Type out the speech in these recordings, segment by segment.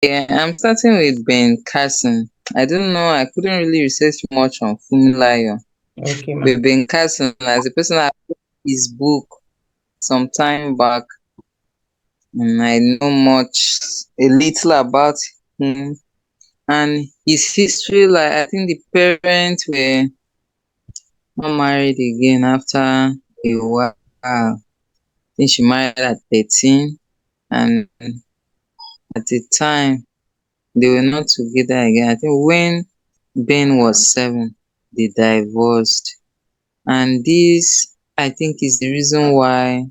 Yeah, I'm starting with Ben Carson. I don't know, I couldn't really research much on Fumilayo. Okay, ma. But Ben Carson, as a person, I read his book some time back, and I know a little about him and his history. Like, I think the parents were not married again after a while. I think she married at 13, and at the time, they were not together again. I think when Ben was 7, they divorced. And this, I think, is the reason why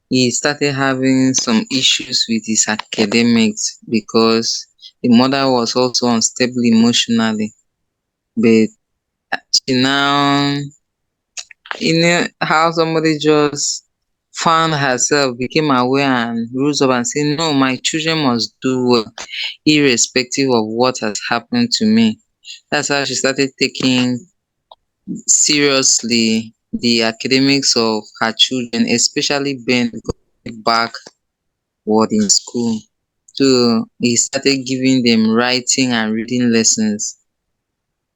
he started having some issues with his academics because the mother was also unstable emotionally. But she now, how somebody just found herself, became aware, and rose up and said, no, my children must do well, irrespective of what has happened to me. That's how she started taking seriously the academics of her children, especially Ben, because he backward in school. So he started giving them writing and reading lessons.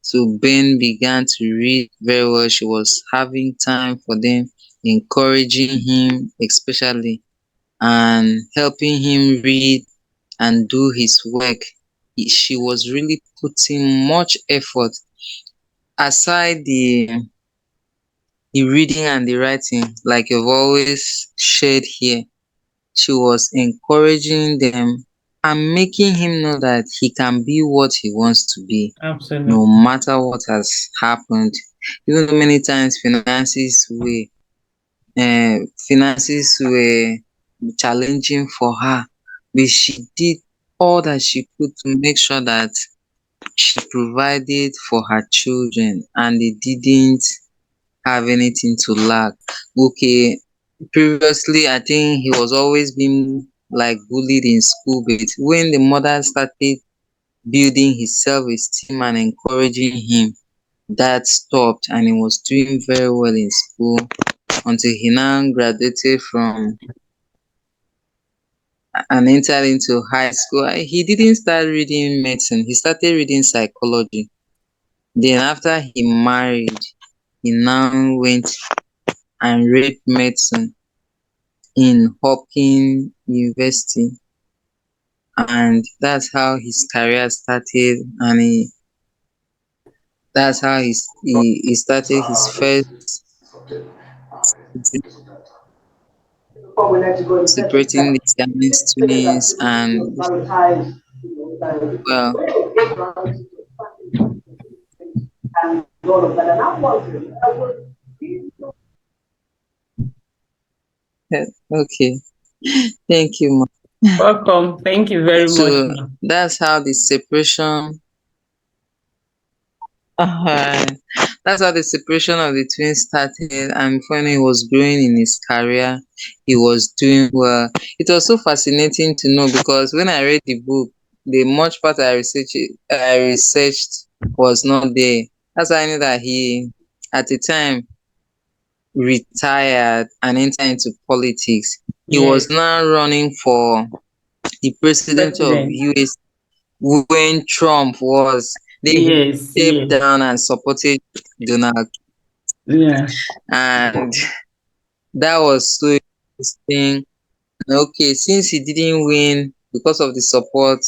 So Ben began to read very well. She was having time for them, encouraging him especially, and helping him read and do his work. She was really putting much effort aside the reading and the writing, like you've always shared here. She was encouraging them and making him know that he can be what he wants to be, no Absolutely. matter what has happened. Even though many times finances were challenging for her, but she did all that she could to make sure that she provided for her children and they didn't have anything to lack. Okay, previously I think he was always being like bullied in school, but when the mother started building his self-esteem and encouraging him, that stopped and he was doing very well in school until he now graduated from and entered into high school. He didn't start reading medicine, he started reading psychology. Then after he married, he now went and read medicine in Hopkins University, and that's how his career started. And that's how he started his first Before we let you go, the first separating step the Siamese is that twins. you And prioritize, well, when you get around and all of that. And I'm wondering, okay, thank you, ma. Welcome. Thank you very much, So ma. that's how the separation uh, that's how the separation of the twins started. And when he was growing in his career, he was doing well. It was so fascinating to know because when I read the book, the much part I researched was not there. That's why I knew that he, at the time, retired and entered into politics. He was Yes. now running for the presidency of President. US when Trump was. Then he Yes, stepped yes. down and supported Donald, Yeah. and that was so interesting. Okay, since he didn't win because of the support,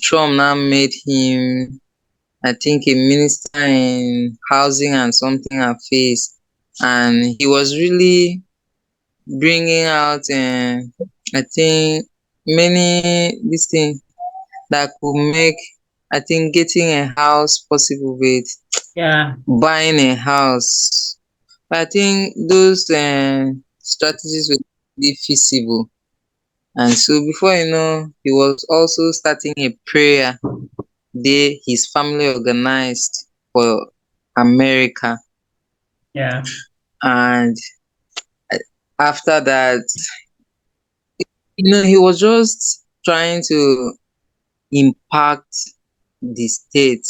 Trump now made him, I think, a minister in housing and something affairs, and he was really bringing out, I think, many this thing that could make, I think, getting a house possible with Yeah. buying a house. I think those strategies were really feasible. And so before you know, he was also starting a prayer day his family organized for America. Yeah. And uh, after that, he was just trying to impact the state.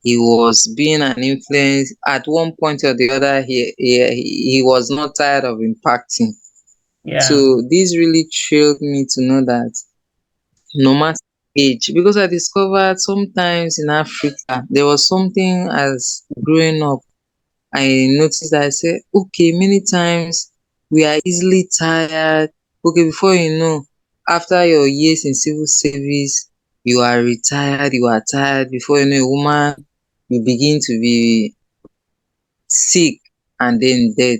He was being an influence at one point or the other. He was not tired of impacting. Yeah. So this really thrilled me to know that no matter age, because I discovered sometimes in Africa there was something as growing up I noticed that I said, okay, many times we are easily tired. Okay, before you know, after your years in civil service, you are retired, you are tired. Before you know, a woman, you begin to be sick and then dead.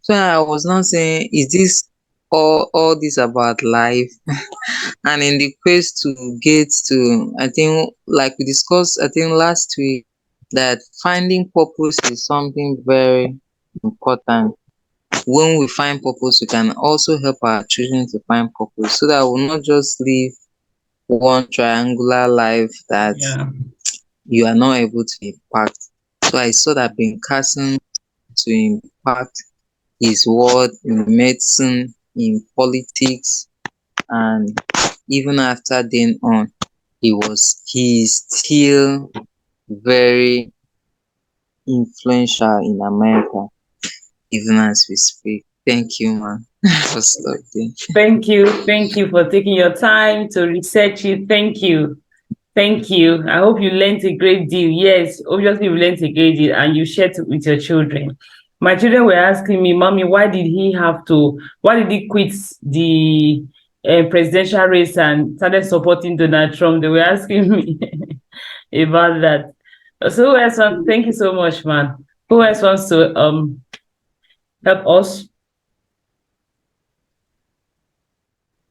So I was not saying, is this all this about life? And in the quest to get to, I think, like we discussed, I think last week, that finding purpose is something very important. When we find purpose, we can also help our children to find purpose so that we'll not just live one triangular life that Yeah. you are not able to impact. So I saw that Ben Carson to impact his word in medicine, in politics, and even after then on, he is still very influential in America, even as we speak. Thank you, man, for stopping. Thank you. Thank you for taking your time to research it. Thank you. Thank you. I hope you learned a great deal. Yes, obviously you learned a great deal and you shared it with your children. My children were asking me, Mommy, why did he quit the presidential race and started supporting Donald Trump? They were asking me about that. So who else thank you so much, man. Who else wants to help us?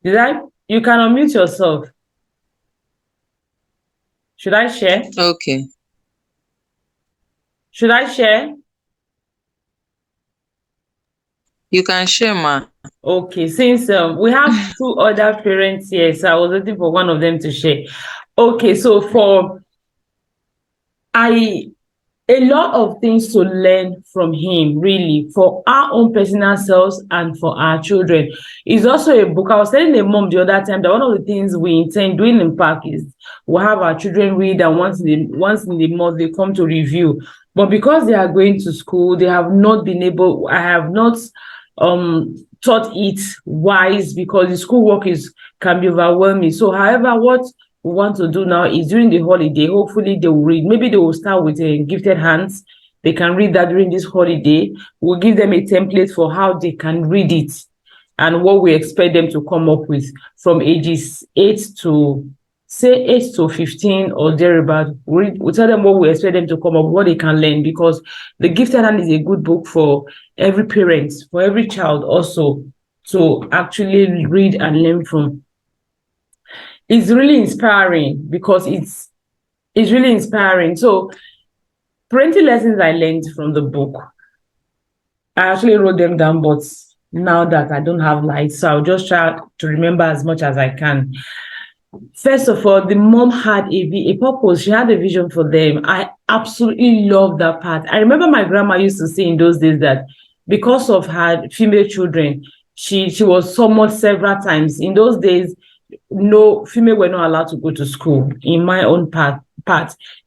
You can unmute yourself. Should I share? Okay. Should I share? You can share, ma. Okay, since we have two other parents here, so I was waiting for one of them to share. Okay, so a lot of things to learn from him, really, for our own personal selves and for our children. It's also a book. I was telling a mom the other time that one of the things we intend doing in PAC is we'll have our children read, and once in the month they come to review. But because they are going to school, they have not been able. I have not taught it wise because the schoolwork can be overwhelming. So, however, what we want to do now is during the holiday, hopefully they will read. Maybe they will start with gifted hands. They can read that during this holiday. We'll give them a template for how they can read it and what we expect them to come up with from ages 8 to 15 or thereabout. We'll tell them what we expect them to come up, what they can learn, because the gifted hand is a good book for every parent, for every child also to actually read and learn from. It's really inspiring because it's really inspiring. So parenting lessons I learned from the book, I actually wrote them down, but now that I don't have lights, so I'll just try to remember as much as I can. First of all, the mom had a purpose. She had a vision for them. I absolutely love that part. I remember my grandma used to say in those days that because of her female children, she was summoned several times. In those days, no, female were not allowed to go to school. In my own part,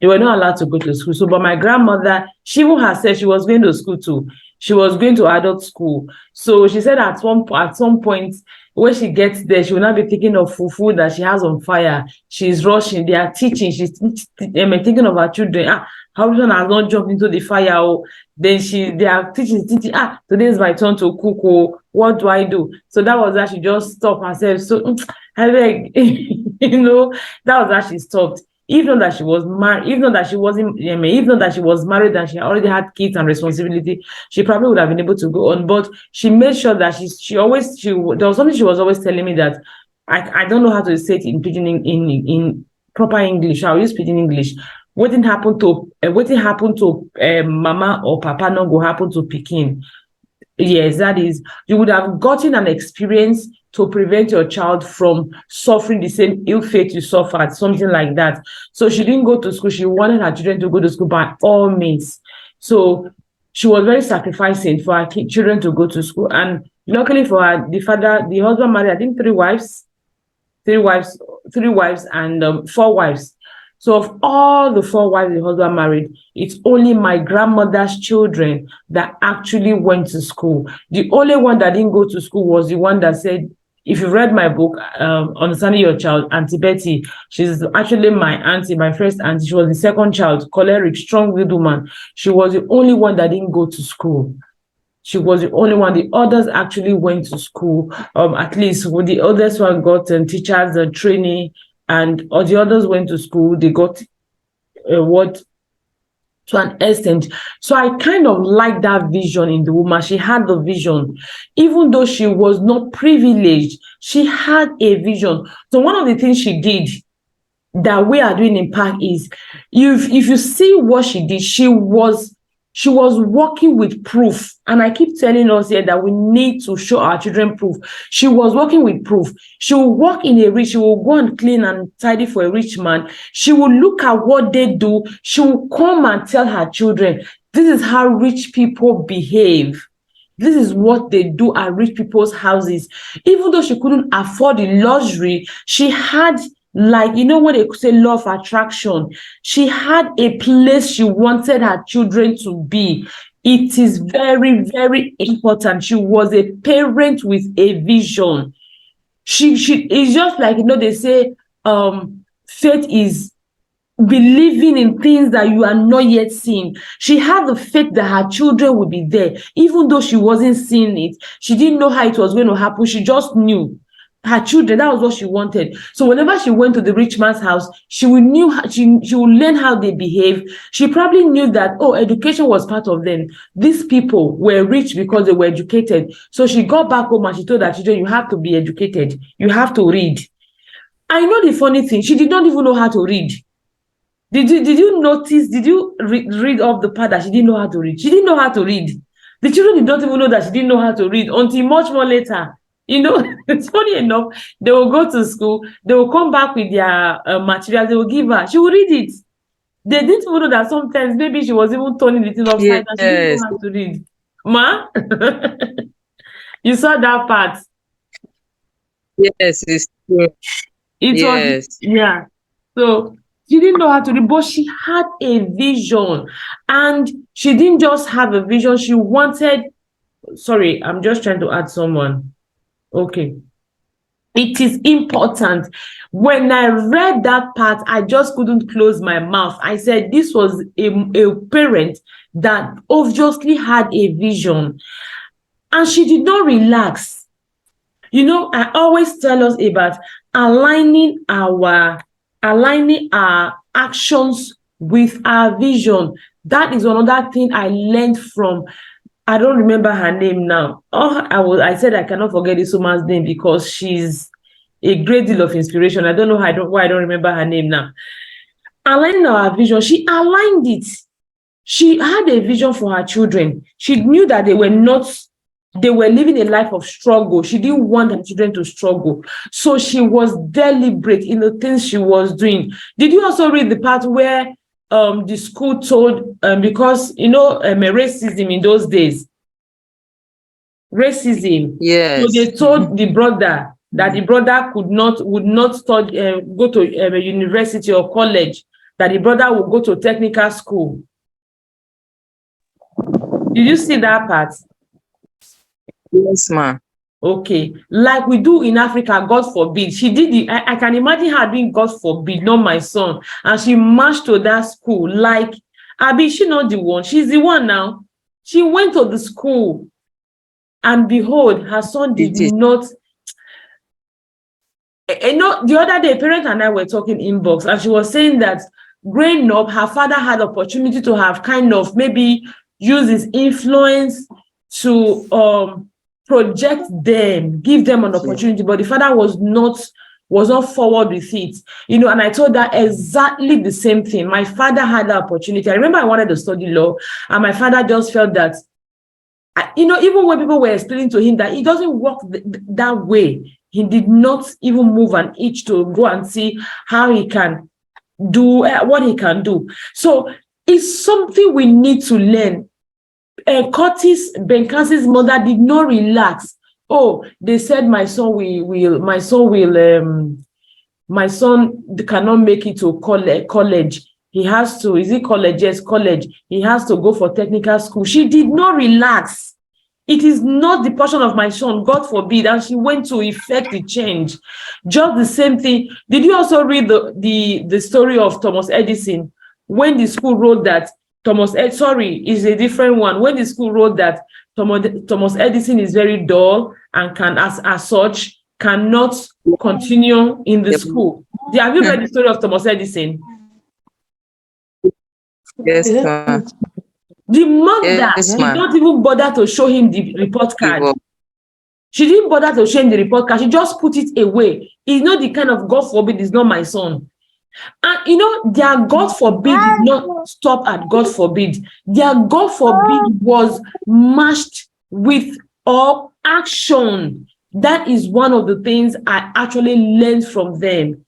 they were not allowed to go to school. So, but my grandmother, she even herself, she was going to school too. She was going to adult school. So she said at some point, when she gets there, she will not be thinking of fufu that she has on fire. She's rushing. They are teaching. She's thinking of her children. Her husband has not jumped into the fire. Oh. Then they are teaching. Today is my turn to cook. Oh, what do I do? So that was that she just stopped herself. So I beg, that was how she stopped. Even that she was married, even that she wasn't, even that she was married and she already had kids and responsibility, she probably would have been able to go on. But she made sure that there was something she was always telling me that I don't know how to say it in pidgin in proper English. I'll use pidgin English. What didn't happen to mama or papa not go happen to pikin. Yes, that is, you would have gotten an experience to prevent your child from suffering the same ill fate you suffered, something like that. So she didn't go to school. She wanted her children to go to school by all means. So she was very sacrificing for her children to go to school. And luckily for her, the husband married, I think, three wives and 4 wives. So of all the 4 wives the husband married, it's only my grandmother's children that actually went to school. The only one that didn't go to school was the one that said if you've read my book, Understanding Your Child, Auntie Betty, she's actually my auntie, my first auntie. She was the second child, choleric, strong-willed woman. She was the only one that didn't go to school. She was the only one. The others actually went to school. At least when the others one got teachers and training, and all the others went to school. They got what to an extent. So I kind of like that vision in the woman. She had the vision. Even though she was not privileged, she had a vision. So one of the things she did that we are doing in PAC is, if you see what she did, she was working with proof. And I keep telling us here that we need to show our children proof. She was working with proof. She will work she will go and clean and tidy for a rich man. She will look at what they do. She will come and tell her children, this is how rich people behave. This is what they do at rich people's houses. Even though she couldn't afford the luxury, she had, like, you know what they say, law of attraction. She had a place she wanted her children to be. It is very, very important. She was a parent with a vision. She it's just like, you know, they say faith is believing in things that you are not yet seeing. She had the faith that her children would be there, even though she wasn't seeing it. She didn't know how it was going to happen. She just knew her children, that was what she wanted. So whenever she went to the rich man's house, she would learn how they behave. She probably knew that, oh, education was part of them. These people were rich because they were educated. So she got back home and she told her children, you have to be educated. You have to read. I know the funny thing, she did not even know how to read. Did you notice, did you read off the part that she didn't know how to read? She didn't know how to read. The children did not even know that she didn't know how to read until much more later. You know, it's funny enough, they will go to school, they will come back with their materials, they will give her. She will read it. They didn't even know that sometimes maybe she was even turning the thing upside down. She didn't know how to read. Ma? You saw that part? Yes, it's true. Was, yeah. So she didn't know how to read, but she had a vision. And she didn't just have a vision, she wanted, sorry, I'm just trying to add someone. Okay. It is important. When I read that part, I just couldn't close my mouth. I said this was a parent that obviously had a vision. And she did not relax. You know, I always tell us about aligning our actions with our vision. That is another thing I learned from, I don't remember her name now. Oh, I said I cannot forget this woman's name because she's a great deal of inspiration. I don't know why I don't remember her name now. Aligning our vision, she aligned it. She had a vision for her children. She knew that they were living a life of struggle. She didn't want her children to struggle. So she was deliberate in the things she was doing. Did you also read the part where the school told, because, you know, racism in those days, racism. Yes. So they told the brother that the brother would not study, go to a university or college, that the brother would go to technical school. Did you see that part? Yes, ma'am. Okay, like we do in Africa, God forbid. She did it. I can imagine her doing God forbid, not my son. And she marched to that school. Like, Abi, she not the one. She's the one now. She went to the school. And behold, her son did not. You know, the other day, parent and I were talking inbox, and she was saying that growing up, her father had opportunity to have kind of maybe use his influence to project them, give them an opportunity, but the father was not forward with it, you know. And I told her exactly the same thing. My father had the opportunity. I remember I wanted to study law, and my father just felt that, you know, even when people were explaining to him that it doesn't work that way, he did not even move an inch to go and see how he can do what he can do. So it's something we need to learn. Ben Carson's mother did not relax. Oh, they said my son cannot make it to college. He has to, is it college? Yes, college. He has to go for technical school. She did not relax. It is not the portion of my son, God forbid. And she went to effect the change. Just the same thing. Did you also read the story of Thomas Edison? When the school wrote that is a different one. When the school wrote that Thomas Edison is very dull and can, as such, cannot continue in the Yep. school. Have you read the story of Thomas Edison? Yes, ma'am. The mother Yes, did ma'am. not even bother to show him the report Give card. up. She didn't bother to show him the report card. She just put it away. He's not the kind of, God forbid, is not my son. And their God forbid did not stop at God forbid. Their God forbid was matched with all action. That is one of the things I actually learned from them.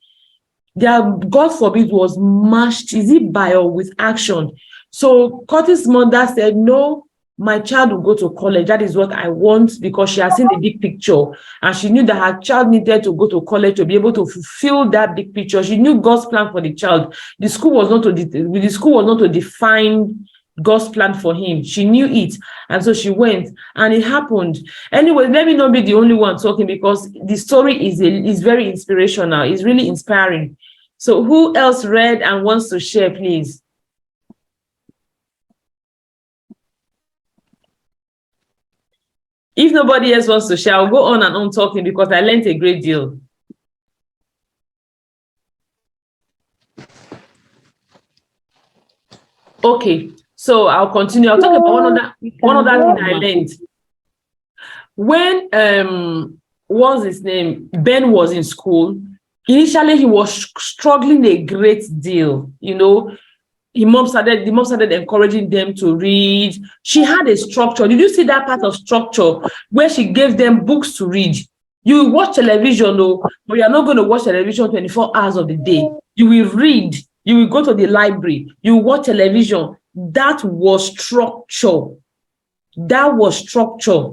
Their God forbid was matched, is it by or with action? So Curtis' mother said, no, my child will go to college. That is what I want, because she has seen the big picture. And she knew that her child needed to go to college to be able to fulfill that big picture. She knew God's plan for the child. The school was not to define God's plan for him. She knew it. And so she went, and it happened. Anyway, let me not be the only one talking, because the story is very inspirational. It's really inspiring. So who else read and wants to share, please? If nobody else wants to share, I'll go on and on talking, because I learned a great deal. Okay, so I'll continue. I'll talk about one other thing I learned. When what's his name? Ben was in school. Initially, he was struggling a great deal. The mom started encouraging them to read. She had a structure. Did you see that part of structure where she gave them books to read? You watch television, but you're not going to watch television 24 hours of the day. You will read. You will go to the library. You will watch television. That was structure. That was structure.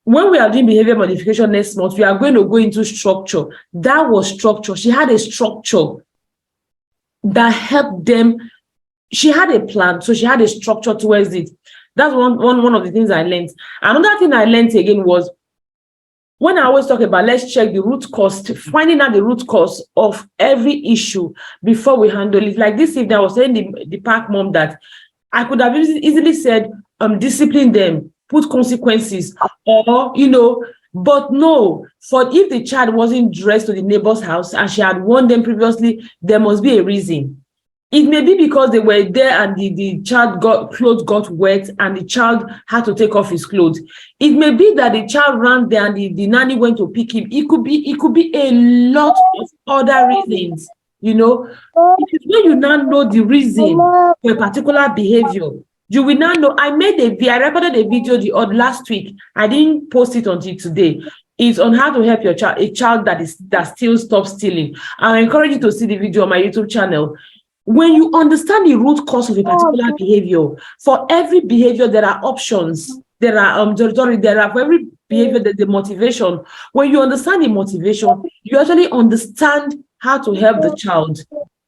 When we are doing behavior modification next month, we are going to go into structure. That was structure. She had a structure that helped them. She had a plan, so she had a structure towards it. That's one of the things I learned. Another thing I learned again was, when I always talk about, let's check the root cause, finding out the root cause of every issue before we handle it. Like this evening, I was telling the PAC mom that I could have easily said, discipline them, put consequences, or, but no, for if the child wasn't dressed to the neighbor's house and she had warned them previously, there must be a reason. It may be because they were there and the child clothes got wet and the child had to take off his clothes. It may be that the child ran there and the nanny went to pick him. It could be a lot of other reasons. It is when you now know the reason for a particular behavior. You will now know. I recorded a video last week. I didn't post it until today. It's on how to help your child, a child that still stops stealing. I encourage you to see the video on my YouTube channel. When you understand the root cause of a particular behavior, for every behavior there are options. There are for every behavior there's the motivation. When you understand the motivation, you actually understand how to help the child.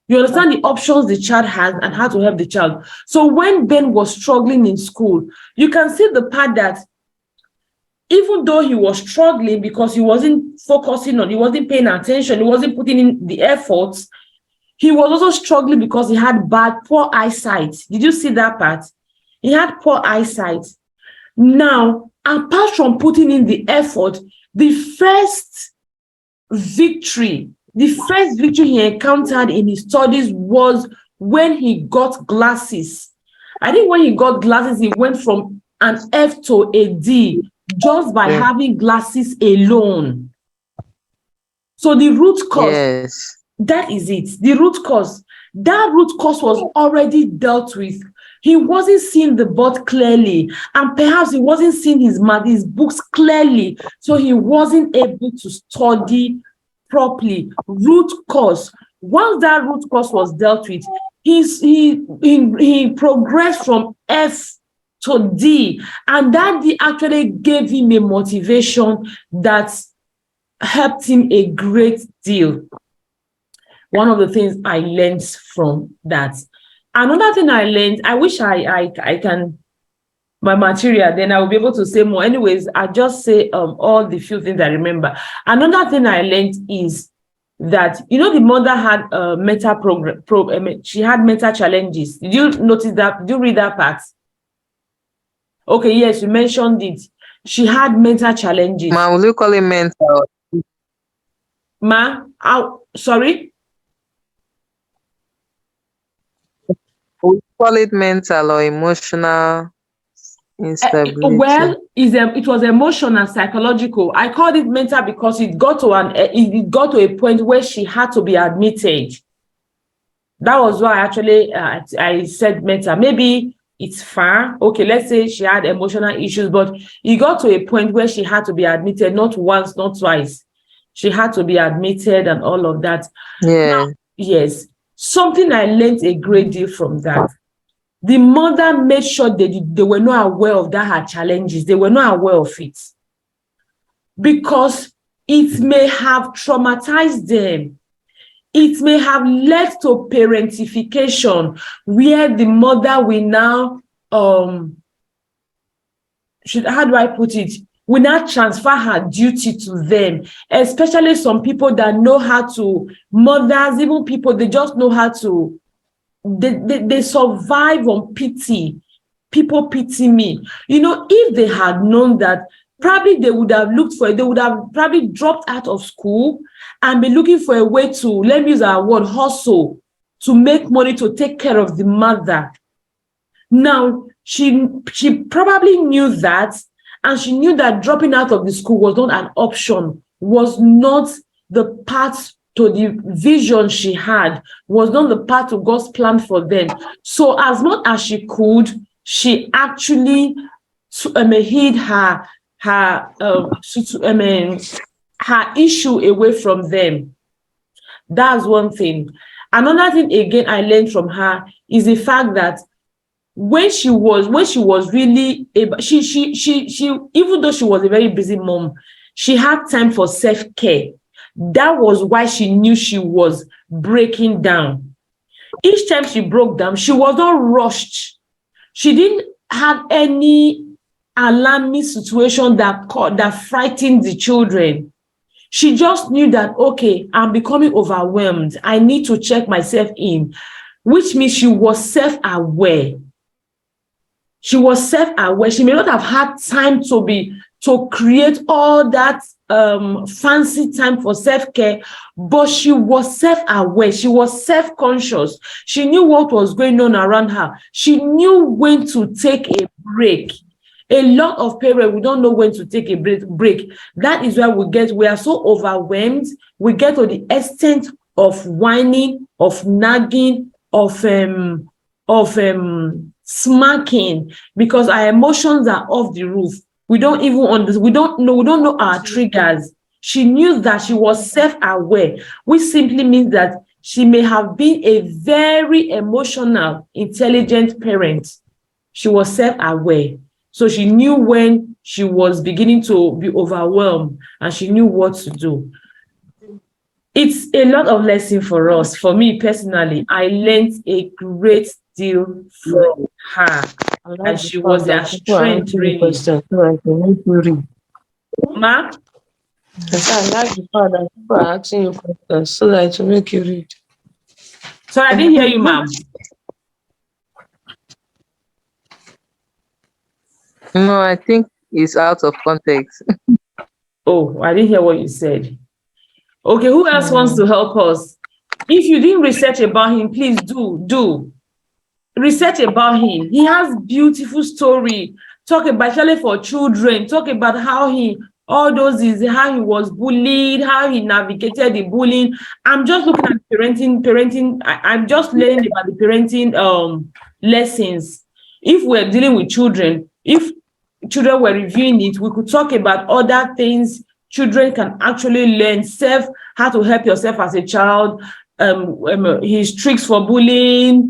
You understand the options the child has and how to help the child. So when Ben was struggling in school, you can see the part that even though he was struggling because he wasn't focusing on, he wasn't paying attention, he wasn't putting in the efforts, he was also struggling because he had poor eyesight. Did you see that part? He had poor eyesight. Now, apart from putting in the effort, the first victory he encountered in his studies was when he got glasses. I think when he got glasses, he went from an F to a D just by having glasses alone. So the root cause, that is it. The root cause, that root cause was already dealt with. He wasn't seeing the board clearly, and perhaps he wasn't seeing his books clearly, so he wasn't able to study properly. Root cause. Once that root cause was dealt with, he progressed from F to D, and that D actually gave him a motivation that helped him a great deal. One of the things I learned from that. Another thing I learned, I wish I can my material, then I will be able to say more. Anyways, I just say all the few things I remember. Another thing I learned is that, you know, the mother had she had mental challenges. Did you notice that? Did you read that part? Okay, yes, you mentioned it. She had mental challenges. Ma, will you call it mental? Ma, sorry? Will you call it mental or emotional instability? Well, it was emotional, psychological. I called it mental because it got to a point where she had to be admitted. That was why actually I said mental. Maybe it's far. Okay, let's say she had emotional issues, but it got to a point where she had to be admitted, not once, not twice. She had to be admitted and all of that. Yeah. Now, yes, something I learned a great deal from that. The mother made sure they were not aware of that her challenges. They were not aware of it. Because it may have traumatized them. It may have led to parentification, where the mother will now, how do I put it? Will now transfer her duty to them, especially some people that know how to, mothers, even people, they just know how to, they survive on pity. People pity me. You know, if they had known that, probably they would have probably dropped out of school and be looking for a way to, let me use our word, hustle, to make money to take care of the mother. Now, she probably knew that, and she knew that dropping out of the school was not an option, was not the path to the vision she had, was not the path to God's plan for them. So as much as she could, she actually hid her issue away from them. That's one thing. Another thing again I learned from her is the fact that when she was really able, she even though she was a very busy mom, she had time for self-care. That was why she knew she was breaking down. Each time she broke down, she was not rushed. She didn't have any alarming situation that frightened the children. She just knew that, okay, I'm becoming overwhelmed. I need to check myself in, which means she was self-aware. She was self-aware. She may not have had time to create all that fancy time for self-care, but she was self-aware. She was self-conscious. She knew what was going on around her. She knew when to take a break. A lot of parents, we don't know when to take a break. That is why we are so overwhelmed. We get to the extent of whining, of nagging, of smacking, because our emotions are off the roof. We don't even understand. We don't know our triggers. She knew that. She was self-aware, which simply means that she may have been a very emotional, intelligent parent. She was self-aware. So she knew when she was beginning to be overwhelmed, and she knew what to do. It's a lot of lesson for us. For me personally, I learned a great deal from her, and she was their strength, really. Ma? Yes, I like the fact that people are asking you questions so that to make you read. Sorry, I didn't hear you, ma'am. No, I think it's out of context. Oh, I didn't hear what you said. Okay, who else wants to help us? If you didn't research about him, please do. Research about him. He has beautiful story. Talk about, especially for children. Talk about how he was bullied, how he navigated the bullying. I'm just looking at parenting. I'm just learning about the parenting lessons. If we're dealing with children, if children were reviewing it, we could talk about other things children can actually learn. How to help yourself as a child, his tricks for bullying,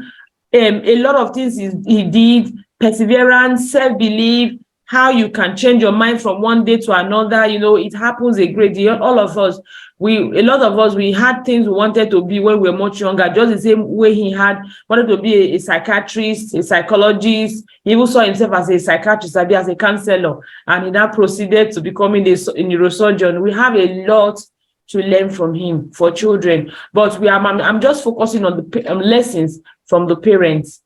a lot of things he did, perseverance, self-belief, how you can change your mind from one day to another. It happens a great deal. All of us, a lot of us, we had things we wanted to be when we were much younger, just the same way he wanted to be a psychiatrist, a psychologist. He even saw himself as a psychiatrist, as a counselor, and he now proceeded to becoming a neurosurgeon. We have a lot to learn from him for children, but I'm just focusing on the lessons from the parents.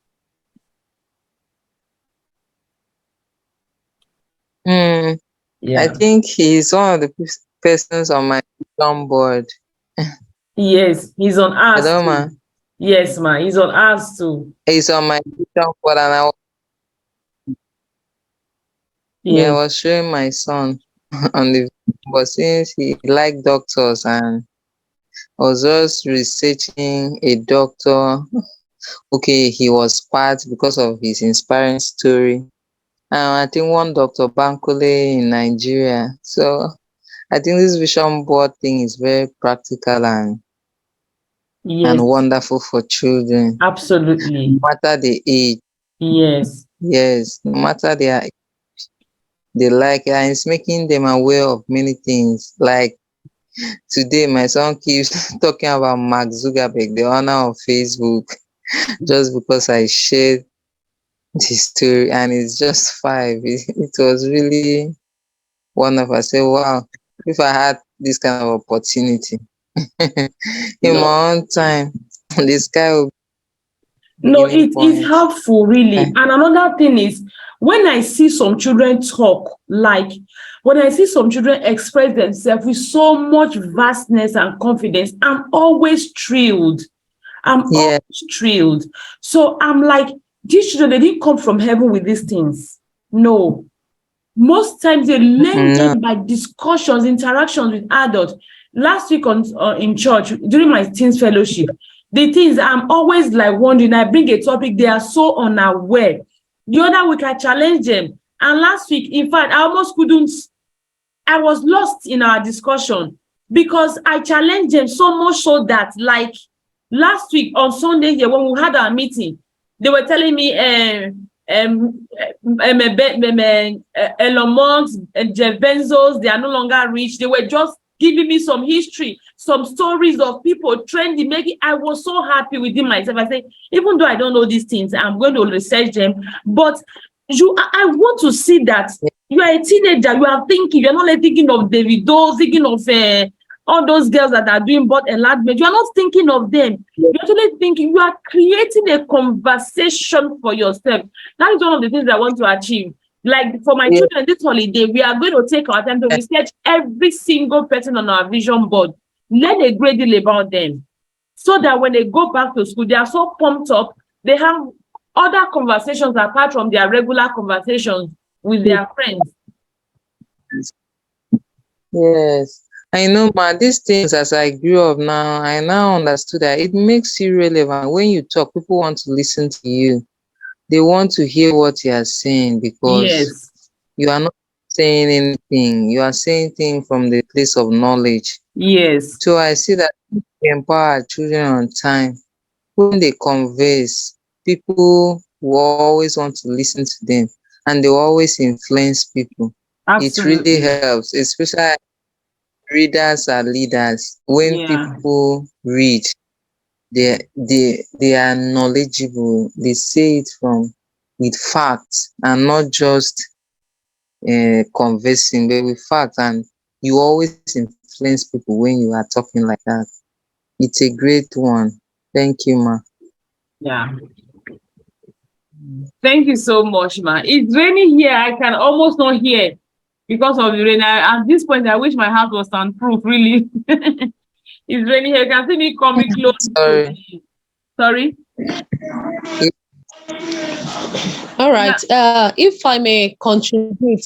I Yeah. think he's one of the persons on my vision board. Yes, he's on us Hello, too. ma. Yes, ma, he's on us too. He's on my vision board, and I Yes, was showing my son on the but since he liked doctors and I was just researching a doctor. Okay, he was part because of his inspiring story. I think one Dr. Bankole in Nigeria. So I think this vision board thing is very practical and yes, wonderful for children, no absolutely. matter the age. Yes, Yes, no matter their they like, and it's making them aware of many things. Like today, my son keeps talking about Mark Zuckerberg, the owner of Facebook, just because I shared the story, and it's just 5. It was really wonderful. I said, wow, if I had this kind of opportunity in no, my own time, the sky will be no, beginning it is point. helpful, really. And another thing is, when I see some children talk, like when I see some children express themselves with so much vastness and confidence, I'm always thrilled. I'm Yeah. always thrilled. So I'm like, these children, they didn't come from heaven with these things. No. Most times they learn No. them by discussions, interactions with adults. Last week in church, during my teens fellowship, the things I'm always like wondering, I bring a topic, they are so unaware. The other week I challenged them. And last week, in fact, I almost couldn't, I was lost in our discussion because I challenged them so much so that, like, last week on Sunday here, when we had our meeting, they were telling me Elon Musk and Jeff Bezos, they are no longer rich. They were just giving me some history, some stories of people trending, making. I was so happy within myself. I said, even though I don't know these things, I'm going to research them. But I want to see that you are a teenager, you are thinking, you're not like thinking of Davido, thinking of all those girls that are doing butt enlargement. You are not thinking of them. You're actually thinking, you are creating a conversation for yourself. That is one of the things I want to achieve. Like for my Yeah. children this holiday, we are going to take our time to research every single person on our vision board, learn a great deal about them, so that when they go back to school, they are so pumped up. They have other conversations apart from their regular conversations with their friends. Yes. I know, ma, these things as I grew up now, I now understood that it makes you relevant. When you talk, people want to listen to you. They want to hear what you are saying because Yes, you are not saying anything. You are saying things from the place of knowledge. yes, So I see that if we empower our children on time. When they converse, people will always want to listen to them and they will always influence people. It really absolutely. helps, especially readers are leaders. When Yeah, people read, they are knowledgeable. They say it from with facts and not just conversing, but with facts. And you always influence people when you are talking like that. It's a great one. Thank you, ma. yeah. Thank you so much, ma. It's raining here. I can almost not hear because of the rain. At this point, I wish my house was soundproof, really. It's raining here. You can see me coming close to Sorry. the. Sorry? All Yeah. right. If I may contribute,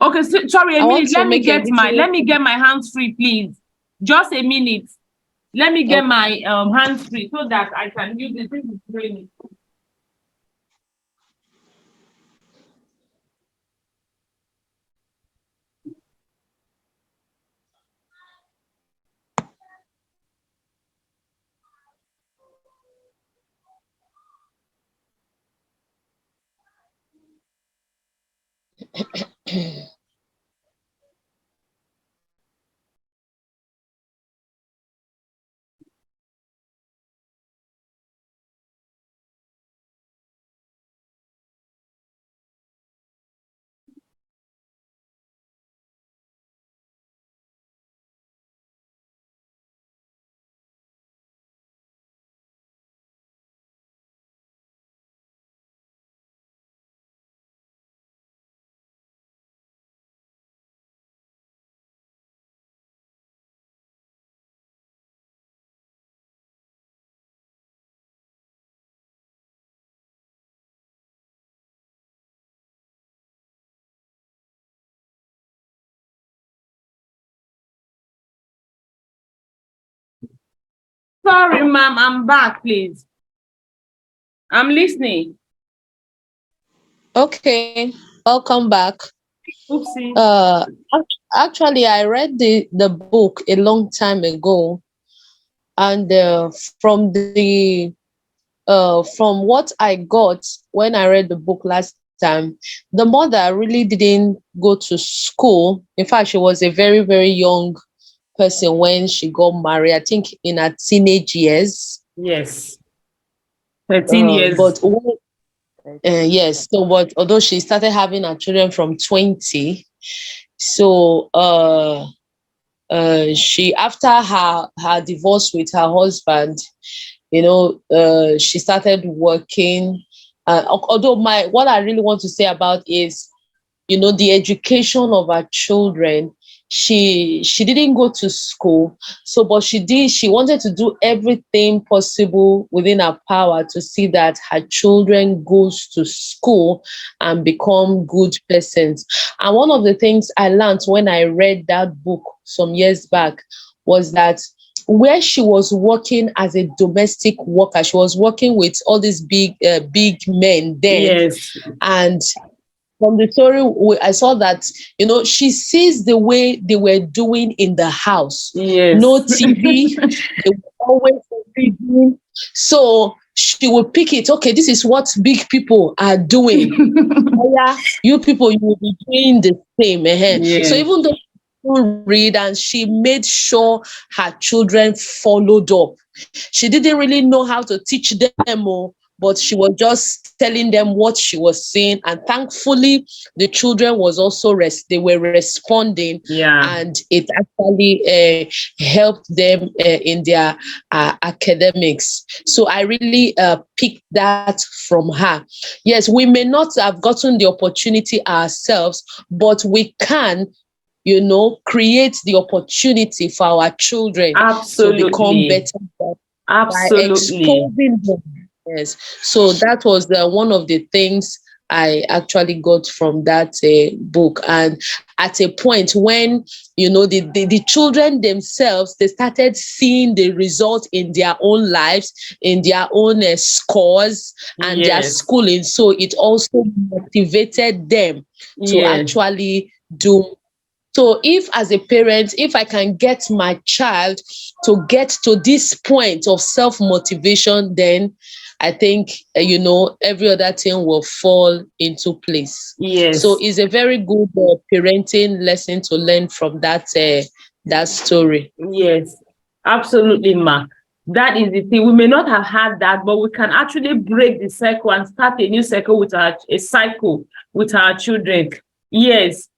Okay, so, sorry, a I want minute. to make a Let little. me get my hands free, please. Just a minute. Let me get my hands free so that I can use it. This is raining. Sorry, ma'am, I'm back, please. I'm listening. Okay, welcome back. Oopsie. Actually, I read the book a long time ago, and from what I got when I read the book last time, the mother really didn't go to school. In fact, she was a very, very young person when she got married. I think in her teenage years. Yes. 13 years. But yes, so but although she started having her children from 20, so she, after her divorce with her husband, she started working. Although my what I really want to say about is, the education of our children. She didn't go to school, so but she wanted to do everything possible within her power to see that her children goes to school and become good persons. And one of the things I learned when I read that book some years back was that where she was working as a domestic worker, she was working with all these big men then. Yes. And from the story, I saw that, she sees the way they were doing in the house. Yes. No TV, they were always reading. So she will pick it. Okay, this is what big people are doing. Yeah, you people, you will be doing the same. So Yes. even though she couldn't read, and she made sure her children followed up. She didn't really know how to teach them, but she was just telling them what she was saying, and thankfully the children was also they were responding. Yeah. And it actually helped them in their academics. So I really picked that from her. Yes, we may not have gotten the opportunity ourselves, but we can, create the opportunity for our children to become Absolutely. better by Absolutely. exposing them. Yes. So that was one of the things I actually got from that book. And at a point when, the children themselves, they started seeing the result in their own lives, in their own scores and their Yes. schooling. So it also motivated them to Yes. actually do. So if as a parent, if I can get my child to get to this point of self-motivation, then I think, every other thing will fall into place. Yes. So it's a very good parenting lesson to learn from that story. Yes. Absolutely, ma. That is the thing. We may not have had that, but we can actually break the cycle and start a new cycle with a cycle with our children. Yes.